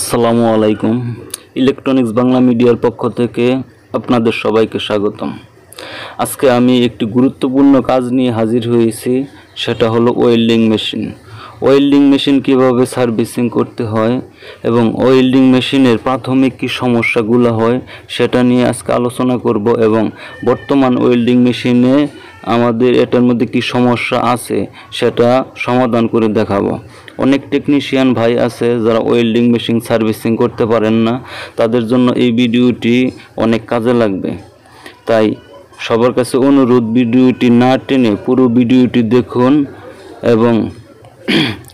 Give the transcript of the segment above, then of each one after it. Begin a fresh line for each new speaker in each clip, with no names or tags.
আসসালামু আলাইকুম। ইলেকট্রনিক্স বাংলা মিডিয়ার পক্ষ থেকে আপনাদের সবাইকে স্বাগতম। আজকে আমি একটি গুরুত্বপূর্ণ কাজ নিয়ে হাজির হয়েছি, সেটা হলো ওয়েল্ডিং মেশিন। ওয়েল্ডিং মেশিন কিভাবে সার্ভিসিং করতে হয় এবং ওয়েল্ডিং মেশিনের প্রাথমিক কী সমস্যাগুলো হয় সেটা নিয়ে আজকে আলোচনা করব এবং বর্তমান ওয়েল্ডিং মেশিনে আমাদের এটার মধ্যে কী সমস্যা আছে সেটা সমাধান করে দেখাবো। অনেক টেকনিশিয়ান ভাই আছে যারা ওয়েল্ডিং মেশিন সার্ভিসিং করতে পারেন না, তাদের জন্য এই ভিডিওটি অনেক কাজে লাগবে। তাই সবার কাছে অনুরোধ, ভিডিওটি না টেনে পুরো ভিডিওটি দেখুন এবং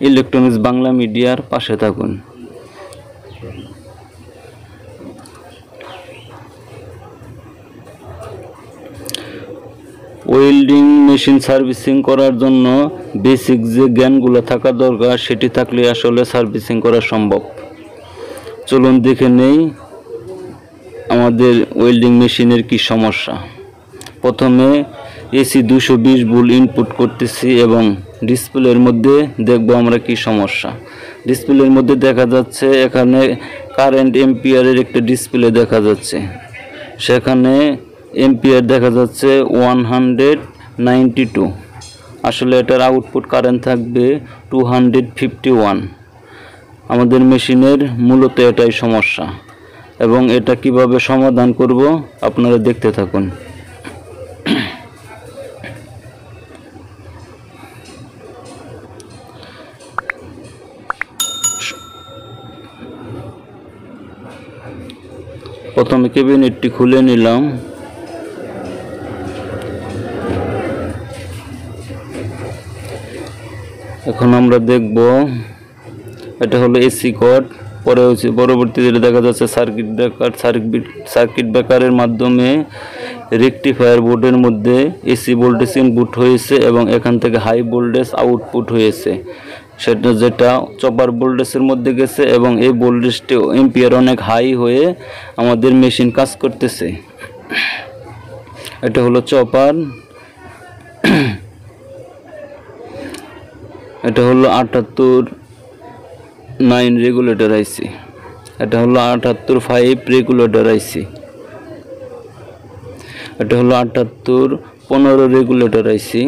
ইলেকট্রনিক্স বাংলা মিডিয়ার পাশে থাকুন। ওয়েল্ডিং মেশিন সার্ভিসিং করার জন্য বেসিক যে জ্ঞানগুলো থাকা দরকার সেটি থাকলে আসলে সার্ভিসিং করা সম্ভব। চলুন দেখে নেই আমাদের ওয়েল্ডিং মেশিনের কি সমস্যা। প্রথমে এসি 220 ভোল্ট ইনপুট করতেছি এবং ডিসপ্লের মধ্যে দেখব আমরা কি সমস্যা। ডিসপ্লের মধ্যে দেখা যাচ্ছে এখানে কারেন্ট এম্পিয়ারের একটা ডিসপ্লে দেখা যাচ্ছে, সেখানে এম্পিয়ার দেখা যাচ্ছে 192। আসলে এটার আউটপুট কারেন্ট থাকবে 251। আমাদের মেশিনের মূলত এটাই সমস্যা এবং এটা কিভাবে সমাধান করব আপনারা দেখতে থাকুন। প্রথমে ক্যাবিনেটটি খুলে নিলাম। এখন আমরা দেখব এটা হলো এসি কর্ড, পরে হচ্ছে পরবর্তীতে দেখা যাচ্ছে সার্কিট ব্রেকারের মাধ্যমে রেকটিফায়ার বোর্ডের মধ্যে এসি ভোল্টেজ ইনপুট হয়েছে এবং এখান থেকে হাই ভোল্টেজ আউটপুট হয়েছে, সেটা যেটা চপার ভোল্টেজের মধ্যে গেছে এবং এই ভোল্টেজটি এম্পিয়ার অনেক হাই হয়ে আমাদের মেশিন কাজ করতেছে। এটা হলো চপার, এটা হলো 78-9 রেগুলেটর আইসি, এটা হলো 78-5 রেগুলেটর আইসি, এটা হলো 78-15 রেগুলেটর আইসি,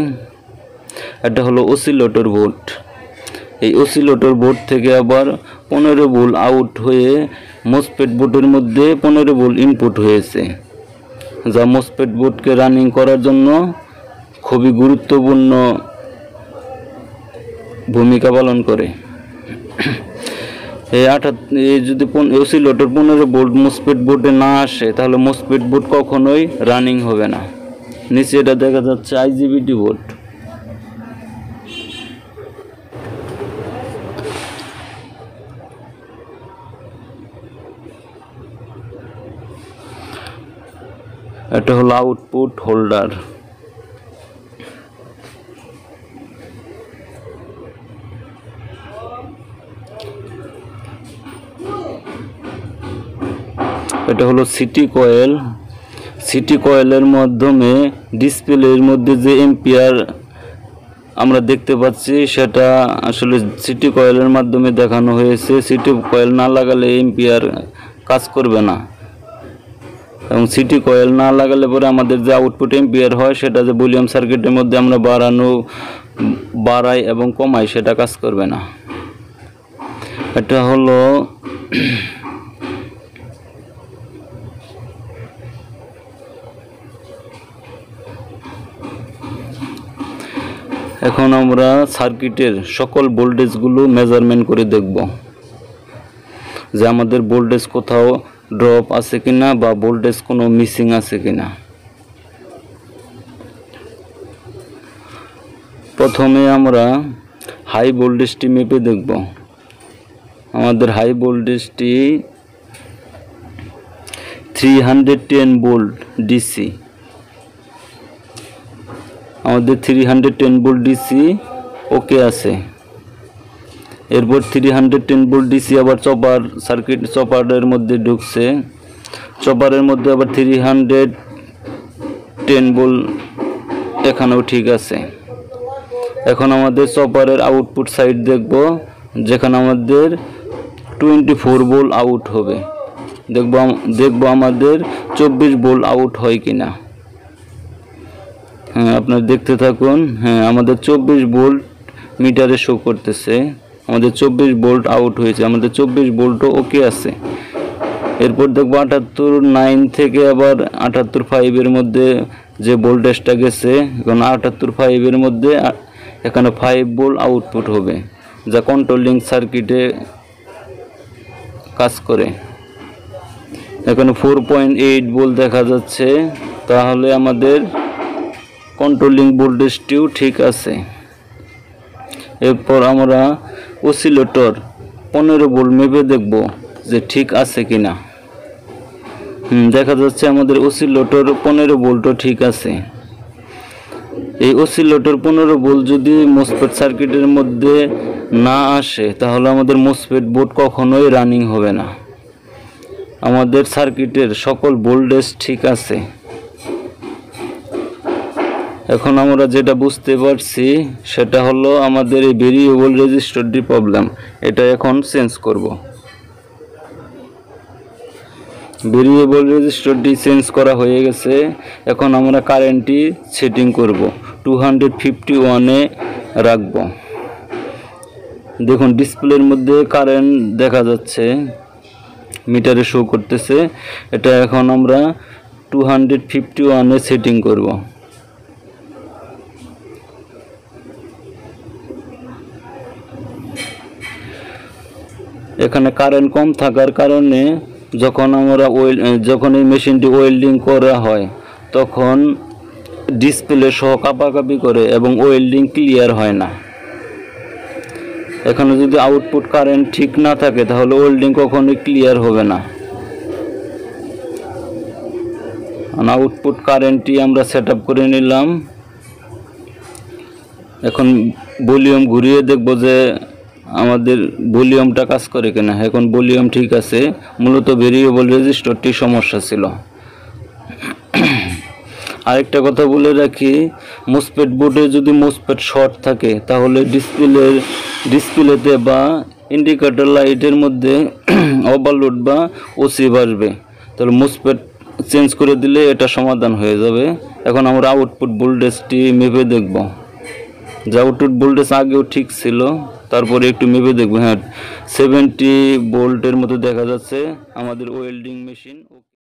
এটা হলো অসিলেটর বোর্ড। এই অসিলেটর বোর্ড থেকে আবার 15 ভোল্ট আউট হয়ে মসফেট বোর্ডের মধ্যে 15 ভোল্ট ইনপুট হয়েছে, যা মসফেট বোর্ডকে রানিং করার জন্য খুবই গুরুত্বপূর্ণ ভূমিকা পালন করে। এই যদি অসিলেটর 15 ভোল্ট মসফেট বোর্ডে না আসে তাহলে মসফেট বোর্ড কখনোই রানিং হবে না। নিচে এটা দেখা যাচ্ছে আইজিবিটি বোর্ড। এটা হলো আউটপুট হোল্ডার। এটা হলো সিটি কয়েল। সিটি কয়েলের মাধ্যমে ডিসপ্লের মধ্যে যে এম্পিয়ার আমরা দেখতে পাচ্ছি সেটা আসলে সিটি কয়েলের মাধ্যমে দেখানো হয়েছে। সিটি কয়েল না লাগালে এম্পিয়ার কাজ করবে না এবং সিটি কয়েল না লাগালে পরে আমাদের যে আউটপুট এম্পিয়ার হয় সেটা যে ভলিউম সার্কিটের মধ্যে আমরা বাড়াই এবং কমাই সেটা কাজ করবে না। এটা হলো এখন আমরা সার্কিটের সকল ভোল্টেজগুলো মেজারমেন্ট করে দেখব যে আমাদের ভোল্টেজ কোথাও ড্রপ আছে কিনা বা ভোল্টেজ কোনো মিসিং আছে কিনা। প্রথমে আমরা হাই ভোল্টেজটি মেপে দেখব। আমাদের হাই ভোল্টেজটি 310 ভোল্ট ডিসি। আমাদের 310 ভোল্ট ডিসি ওকে আছে। এরপর 310 ভোল্ট ডিসি আবার চপারের মধ্যে ঢুকছে। চপারের মধ্যে আবার 310 ভোল্ট এখানেও ঠিক আছে। এখন আমাদের চপারের আউটপুট সাইড দেখব, যেখানে আমাদের 24 ভোল্ট আউট হবে। দেখবো আমাদের 24 ভোল্ট আউট হয় কিনা। হ্যাঁ, আপনারা দেখতে থাকুন। হ্যাঁ, আমাদের 24 ভোল্ট মিটারে শো করতেছে, আমাদের 24 ভোল্ট আউট হয়েছে, আমাদের 24 ভোল্টও ওকে আছে। এরপর দেখবো 78.9 থেকে আবার 78.5 এর মধ্যে যে ভোল্টেজটা গেছে, এখন 78.5 এর মধ্যে এখানে 5 ভোল্ট আউটপুট হবে, যা কন্ট্রোলিং সার্কিটে কাজ করে। এখানে 4.8 ভোল্ট দেখা যাচ্ছে, তাহলে আমাদের কন্ট্রোলিং ভোল্টেজটিও ঠিক আছে। এরপর আমরা অসিলেটর 15 ভোল্ট মেপে দেখব যে ঠিক আছে কিনা। দেখা যাচ্ছে আমাদের অসিলেটর 15 ভোল্টও ঠিক আছে। এই অসিলেটর 15 ভোল্ট যদি মসফেট সার্কিটের মধ্যে না আসে, তাহলে আমাদের মসফেট বোর্ড কখনোই রানিং হবে না। আমাদের সার্কিটের সকল ভোল্টেজ ঠিক আছে। এখন আমরা যেটা বুঝতে পারছি সেটা হলো আমাদের এই ভেরিয়েবল রেজিস্টরটি প্রবলেম। এটা এখন চেঞ্জ করব। ভেরিয়েবল রেজিস্টরটি চেঞ্জ করা হয়ে গেছে। এখন আমরা কারেন্টটি সেটিং করব, 251 এ রাখব। দেখুন ডিসপ্লের মধ্যে কারেন্ট দেখা যাচ্ছে, মিটারে শো করতেছে। এটা এখন আমরা 251 এ সেটিং করব। এখানে কারেন্ট কম থাকার কারণে যখন এই মেশিনটি ওয়েল্ডিং করা হয়, তখন ডিসপ্লে সহ কাঁপাকাঁপি করে এবং ওয়েল্ডিং ক্লিয়ার হয় না। এখানে যদি আউটপুট কারেন্ট ঠিক না থাকে, তাহলে ওয়েল্ডিং কখনোই ক্লিয়ার হবে না। আউটপুট কারেন্টটি আমরা সেট আপ করে নিলাম। এখন ভলিউম ঘুরিয়ে দেখব যে আমাদের ভলিউমটা কাজ করে কিনা। এখন ভলিউম ঠিক আছে। মূলত ভেরিয়েবল রেজিস্টরটি সমস্যা ছিল। আরেকটা কথা বলে রাখি, মসফেট বোর্ডে যদি মসফেট শর্ট থাকে, তাহলে ডিসপ্লেতে বা ইন্ডিকেটর লাইটের মধ্যে ওভারলোড বা ওসিভ আসবে। তাহলে মসফেট চেঞ্জ করে দিলে এটা সমাধান হয়ে যাবে। এখন আমরা আউটপুট ভোল্টেজটি মেপে দেখব। যে আউটপুট ভোল্টেজ আগেও ঠিক ছিল, তারপরে একটু মেপে দেখব। হ্যাঁ, 70 ভোল্টের মতো দেখা যাচ্ছে আমাদের ওয়েল্ডিং মেশিন।